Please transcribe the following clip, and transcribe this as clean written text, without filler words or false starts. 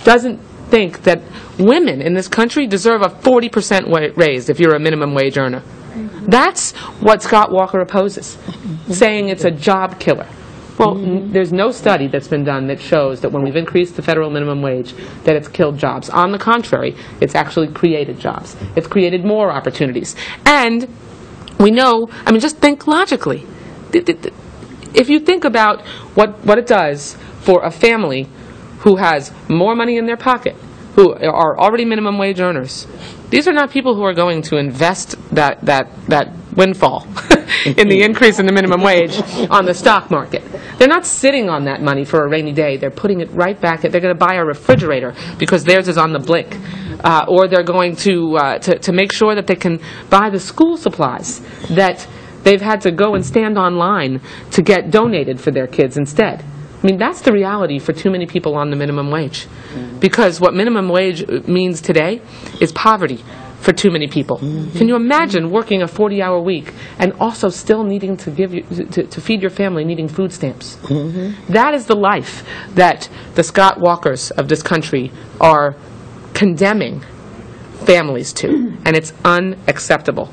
doesn't think that women in this country deserve a 40% raise if you're a minimum wage earner. That's what Scott Walker opposes, saying it's a job killer. Well, there's no study that's been done that shows that when we've increased the federal minimum wage, that it's killed jobs. On the contrary, it's actually created jobs. It's created more opportunities. And we know, I mean, just think logically. If you think about what it does for a family who has more money in their pocket, who are already minimum wage earners, these are not people who are going to invest that windfall in the increase in the minimum wage on the stock market. They're not sitting on that money for a rainy day. They're putting it right back. They're going to buy a refrigerator because theirs is on the blink. Or they're going to make sure that they can buy the school supplies that they've had to go and stand online to get donated for their kids instead. I mean, that's the reality for too many people on the minimum wage. Because what minimum wage means today is poverty for too many people. Can you imagine working a 40-hour week and also still needing to to feed your family, needing food stamps? That is the life that the Scott Walkers of this country are condemning families to, and it's unacceptable.